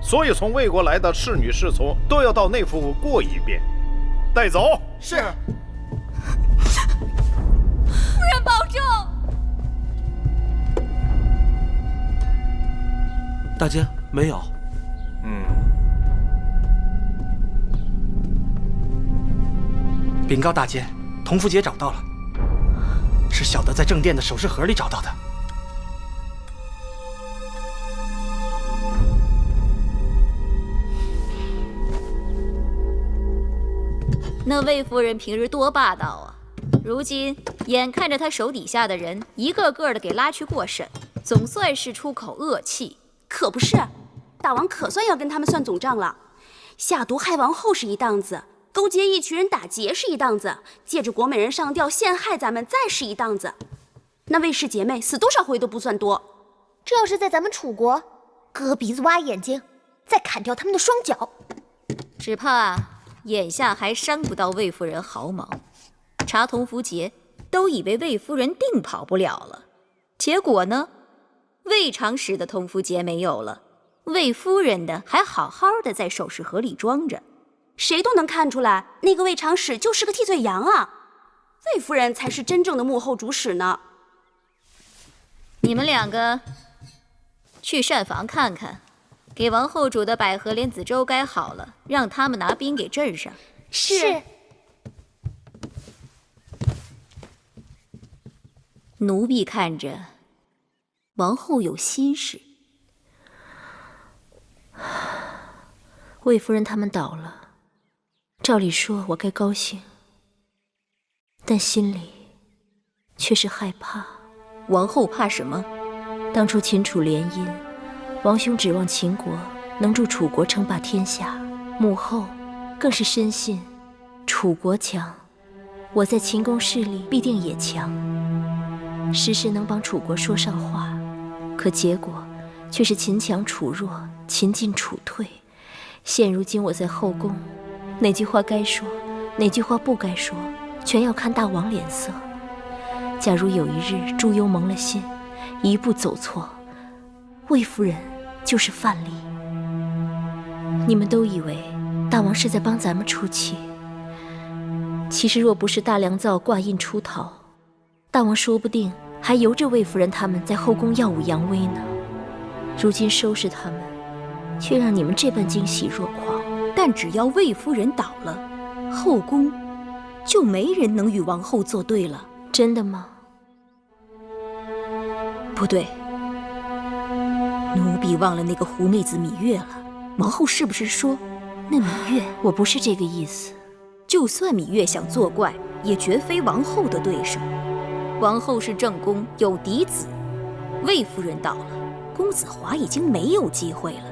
所有从魏国来的侍女侍从都要到内府过一遍，带走。是。夫人保重。大监没有。禀告大监，铜符节找到了，是小的在正殿的首饰盒里找到的。那魏夫人平日多霸道啊！如今眼看着她手底下的人一个个的给拉去过审，总算是出口恶气。可不是，大王可算要跟他们算总账了。下毒害王后是一档子，勾结一群人打劫是一档子，借着国美人上吊陷害咱们再是一档子。那魏氏姐妹死多少回都不算多。这要是在咱们楚国，割鼻子挖眼睛，再砍掉他们的双脚，只怕眼下还伤不到魏夫人毫毛。查铜符节都以为魏夫人定跑不了了，结果呢，魏长史的铜符节没有了，魏夫人的还好好的在首饰盒里装着。谁都能看出来，那个魏长史就是个替罪羊啊！魏夫人才是真正的幕后主使呢。你们两个去膳房看看，给王后煮的百合莲子粥该好了，让他们拿兵给镇上。是。奴婢看着，王后有心事。魏夫人他们倒了，照理说我该高兴，但心里却是害怕。王后怕什么？当初秦楚联姻，王兄指望秦国能助楚国称霸天下，母后更是深信楚国强，我在秦宫势力必定也强，时时能帮楚国说上话。可结果却是秦强楚弱，秦进楚退。现如今我在后宫，哪句话该说，哪句话不该说，全要看大王脸色。假如有一日朱由蒙了心，一步走错，魏夫人就是范例。你们都以为大王是在帮咱们出气，其实若不是大良造挂印出逃，大王说不定还由着魏夫人他们在后宫耀武扬威呢。如今收拾他们，却让你们这般惊喜若狂。但只要魏夫人倒了，后宫就没人能与王后作对了。真的吗？不对，奴婢忘了那个狐妹子芈月了。王后是不是说那芈月？我不是这个意思。就算芈月想作怪，也绝非王后的对手。王后是正宫，有嫡子，魏夫人倒了，公子华已经没有机会了。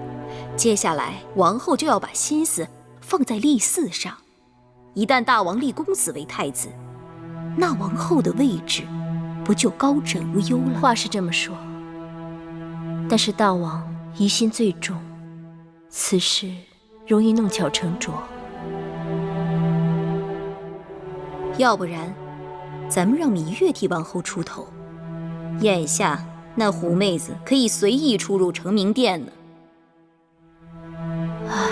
接下来，王后就要把心思放在立嗣上。一旦大王立公子为太子，那王后的位置不就高枕无忧了？话是这么说，但是大王疑心最重，此事容易弄巧成拙。要不然，咱们让芈月替王后出头。眼下那狐妹子可以随意出入成明殿呢。唉，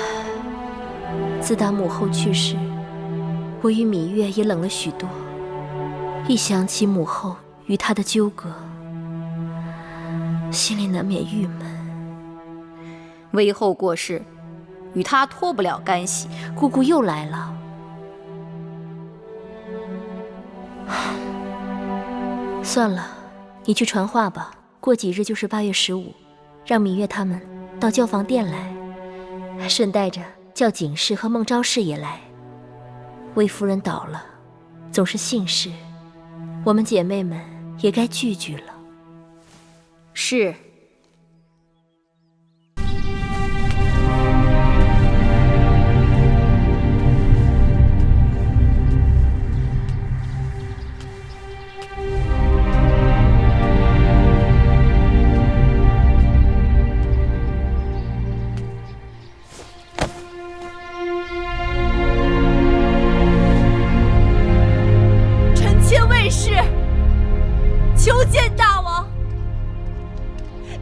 自打母后去世，我与芈月也冷了许多。一想起母后与她的纠葛，心里难免郁闷。魏后过世，与她脱不了干系。姑姑又来了。算了，你去传话吧。过几日就是8月15，让芈月他们到教坊殿来，顺带着叫景氏和孟昭氏也来。魏夫人倒了，总是幸事，我们姐妹们也该聚聚了。是。求见大王，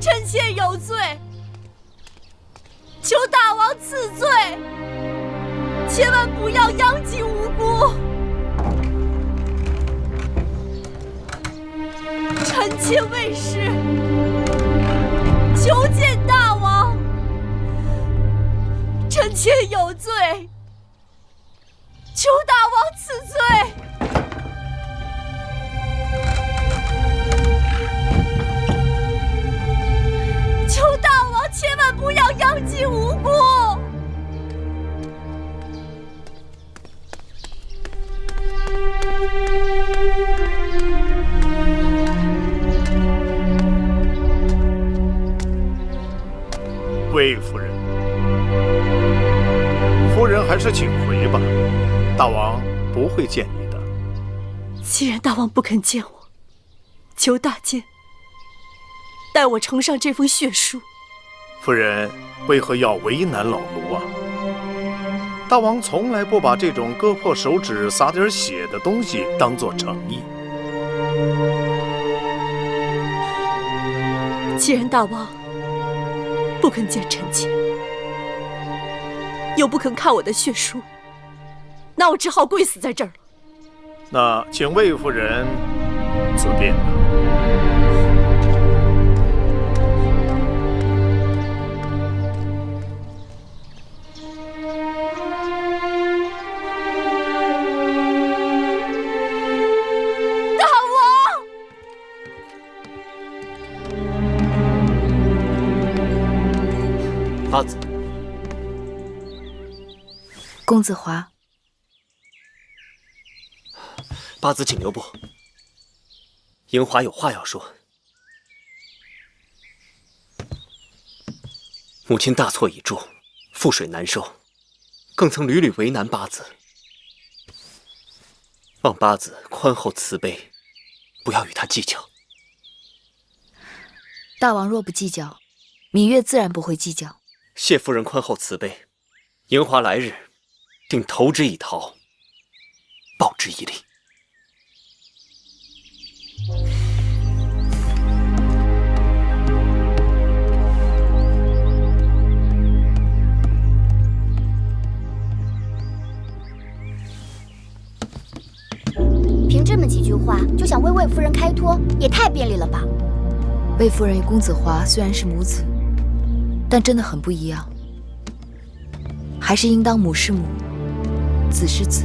臣妾有罪，求大王赐罪，千万不要殃及无辜。臣妾未誓，求见大王，臣妾有罪，求大王赐罪。求大王千万不要殃及无辜！魏夫人，夫人还是请回吧，大王不会见你的。既然大王不肯见我，求大监代我呈上这封血书。夫人为何要为难老奴啊？大王从来不把这种割破手指洒点血的东西当作诚意。既然大王不肯见臣妾，又不肯看我的血书，那我只好跪死在这儿了。那请魏夫人自便吧。八子，公子华，八子请留步。银华有话要说。母亲大错已铸，覆水难收，更曾屡屡为难八子。望八子宽厚慈悲，不要与他计较。大王若不计较，芈月自然不会计较。谢夫人宽厚慈悲，银华来日定投之以桃，报之以李。凭这么几句话就想为魏夫人开脱，也太便利了吧？魏夫人与公子华虽然是母子，但真的很不一样，还是应当母是母，子是子。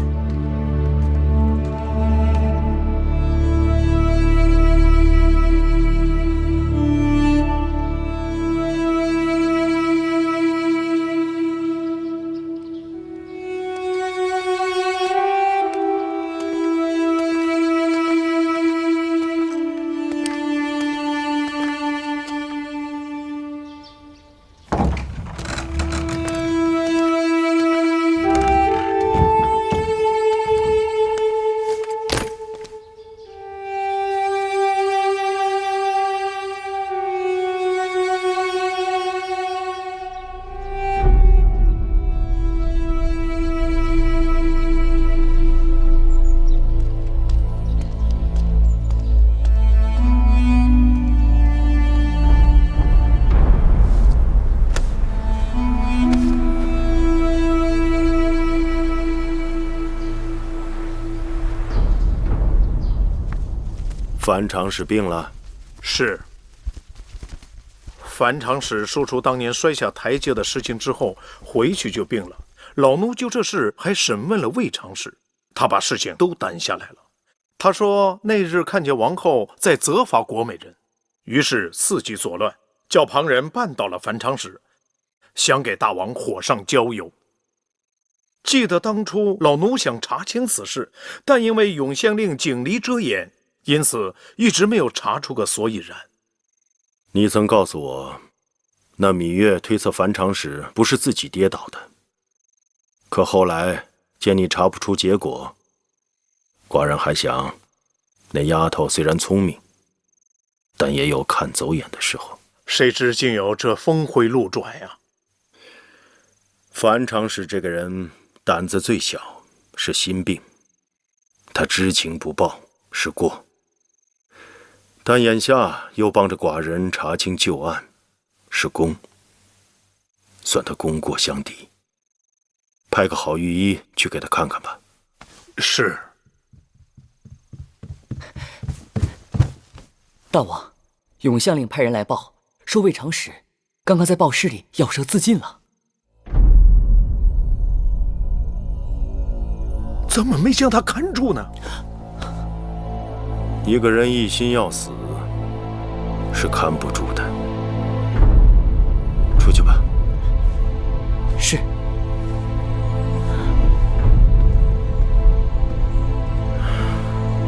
樊长史病了。是。樊长史说出当年摔下台阶的事情之后，回去就病了。老奴就这事还审问了魏长史，他把事情都担下来了。他说那日看见王后在责罚国美人，于是伺机作乱，叫旁人绊倒了樊长史，想给大王火上浇油。记得当初老奴想查清此事，但因为永县令警离遮掩，因此一直没有查出个所以然。你曾告诉我，那芈月推测樊长史不是自己跌倒的，可后来见你查不出结果，寡人还想，那丫头虽然聪明，但也有看走眼的时候。谁知竟有这峰回路转呀！樊长史这个人胆子最小，是心病，他知情不报是过。但眼下又帮着寡人查清旧案，是功，算他功过相抵。派个好御医去给他看看吧。是。大王，永县令派人来报，说魏长史刚刚在报室里咬舌自尽了。怎么没将他看住呢？一个人一心要死，是看不住的。出去吧。是。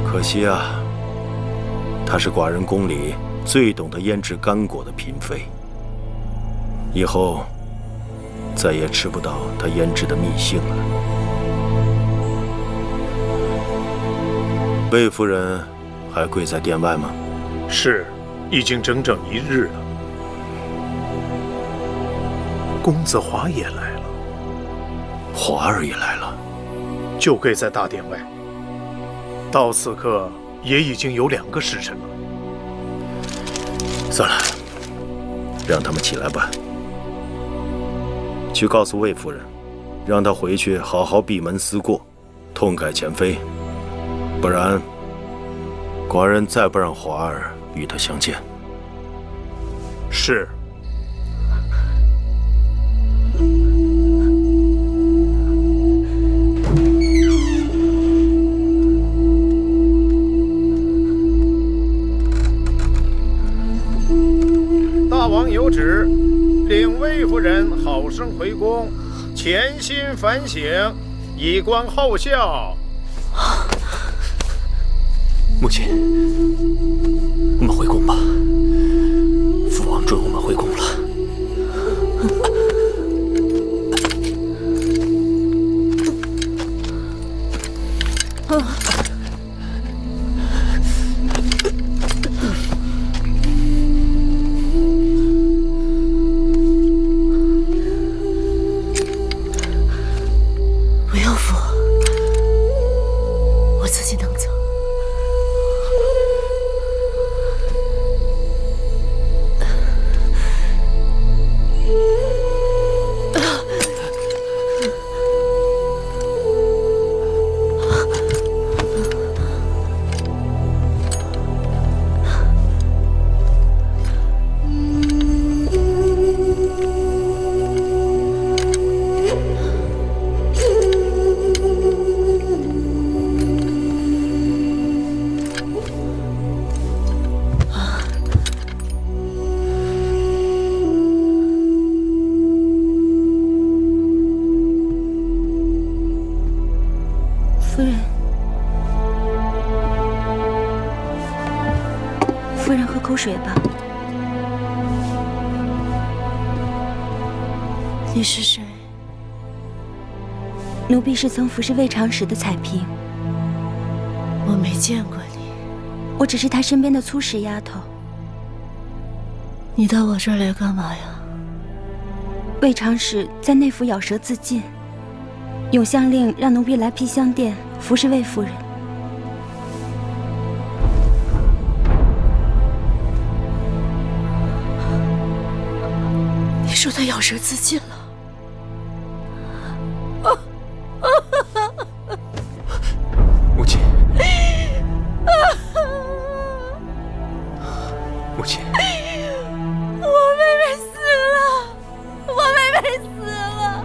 可惜啊，她是寡人宫里最懂得腌制干果的嫔妃，以后再也吃不到她腌制的蜜杏了。魏夫人还跪在殿外吗？是，已经整整1日了。公子华也来了，华儿也来了，就跪在大殿外。到此刻也已经有2个时辰了。算了，让他们起来吧。去告诉魏夫人，让她回去好好闭门思过，痛改前非，不然寡人再不让华儿与他相见。是。大王有旨，令魏夫人好老生回宫，潜心反省，以观后效。母亲，我们回宫吧。父王准我们回宫了。不用扶，我自己能走。夫人喝口水吧。你是谁？奴婢是曾服侍魏长史的彩萍。我没见过你。我只是他身边的粗使丫头。你到我这儿来干嘛呀？魏长史在内府咬舌自尽，永相令让奴婢来披香殿服侍魏夫人。你说他咬舌自尽了？母亲，母亲，我妹妹死了，我妹妹死了。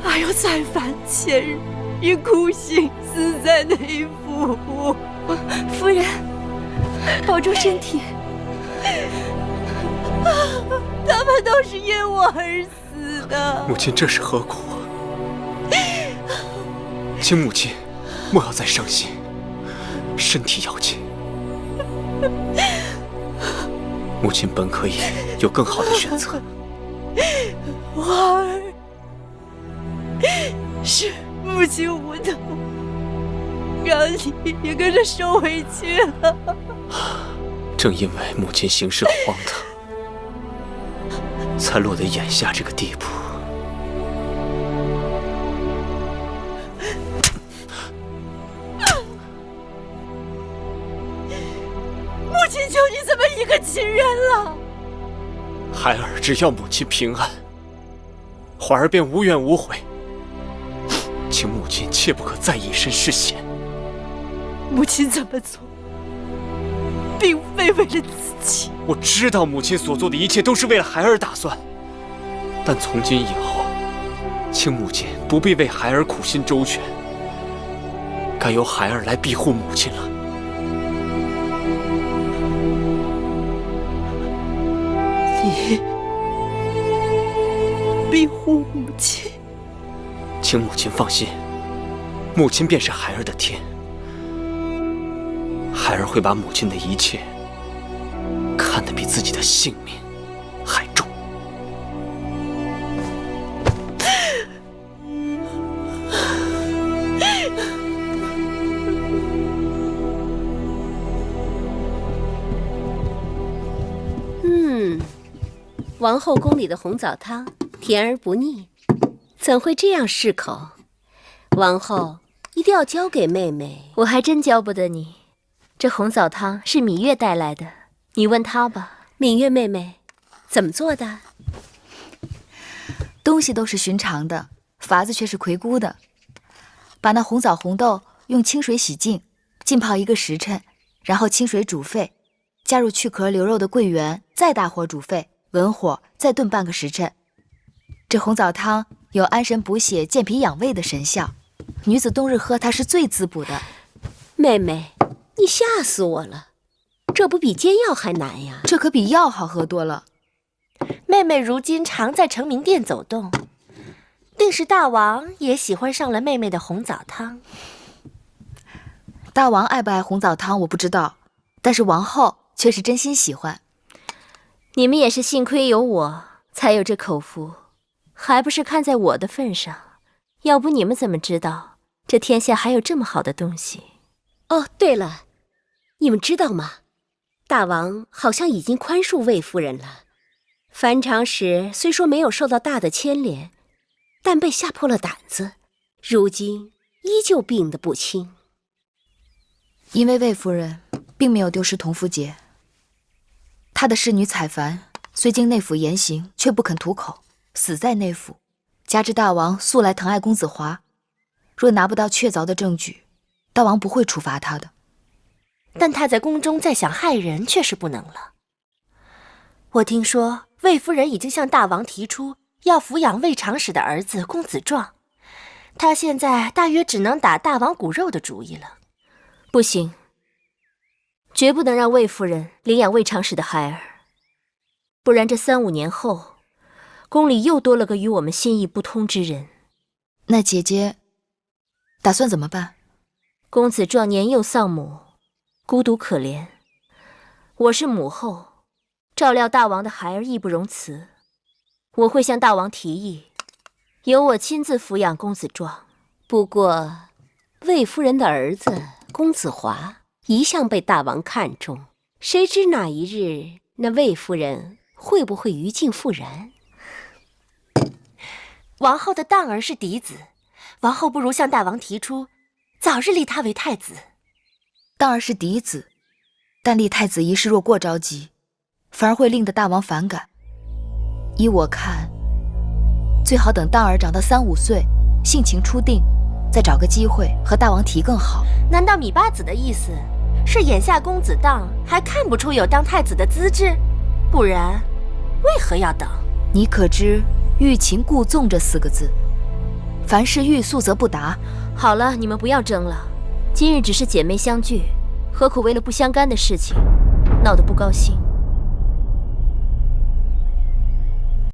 还有采凡前日以酷刑死在内府。夫人，保重身体。他们都是因我而死的。母亲这是何苦？请母亲莫要再伤心，身体要紧。母亲本可以有更好的选择。花儿，是母亲无能，让你也跟着受委屈了。正因为母亲行事荒唐，才落得眼下这个地步。母亲就你这么一个亲人了。孩儿只要母亲平安，怀儿便无怨无悔。请母亲切不可再以身试险。母亲这么做，并非为了自己。我知道母亲所做的一切都是为了孩儿打算，但从今以后，请母亲不必为孩儿苦心周全，该由孩儿来庇护母亲了。你庇护母亲？请母亲放心，母亲便是孩儿的天，孩儿会把母亲的一切看得比自己的性命还重。王后宫里的红枣汤甜而不腻，怎会这样适口？王后一定要交给妹妹。我还真教不得你。这红枣汤是芈月带来的，你问她吧。芈月妹妹，怎么做的？东西都是寻常的，法子却是魁姑的。把那红枣红豆用清水洗净，浸泡1个时辰，然后清水煮沸，加入去壳留肉的桂圆，再大火煮沸，文火再炖半个时辰。这红枣汤有安神补血、健脾养胃的神效，女子冬日喝它是最滋补的。妹妹，你吓死我了，这不比煎药还难呀？这可比药好喝多了。妹妹如今常在成明殿走动，定是大王也喜欢上了妹妹的红枣汤。大王爱不爱红枣汤我不知道，但是王后却是真心喜欢。你们也是幸亏有我，才有这口福，还不是看在我的份上？要不你们怎么知道这天下还有这么好的东西？哦，对了，你们知道吗？大王好像已经宽恕魏夫人了。樊长史虽说没有受到大的牵连，但被吓破了胆子，如今依旧病得不轻。因为魏夫人并没有丢失同福节，她的侍女采凡虽经内府严刑，却不肯吐口，死在内府。加之大王素来疼爱公子华，若拿不到确凿的证据，大王不会处罚他的。但他在宫中再想害人，却是不能了。我听说魏夫人已经向大王提出要抚养魏长史的儿子公子壮，他现在大约只能打大王骨肉的主意了。不行，绝不能让魏夫人领养魏长史的孩儿，不然这3、5年后，宫里又多了个与我们心意不通之人。那姐姐打算怎么办？公子壮年幼丧母，孤独可怜，我是母后，照料大王的孩儿义不容辞。我会向大王提议，由我亲自抚养公子壮。不过，魏夫人的儿子公子华一向被大王看重，谁知哪一日那魏夫人会不会于禁复燃？王后的当儿是嫡子，王后不如向大王提出，早日立他为太子。当儿是嫡子，但立太子一事若过着急，反而会令得大王反感。依我看，最好等当儿长到3、5岁，性情初定，再找个机会和大王提更好。难道米八子的意思是眼下公子当还看不出有当太子的资质？不然为何要等？你可知欲擒故纵这4个字，凡事欲速则不达。好了，你们不要争了，今日只是姐妹相聚，何苦为了不相干的事情闹得不高兴？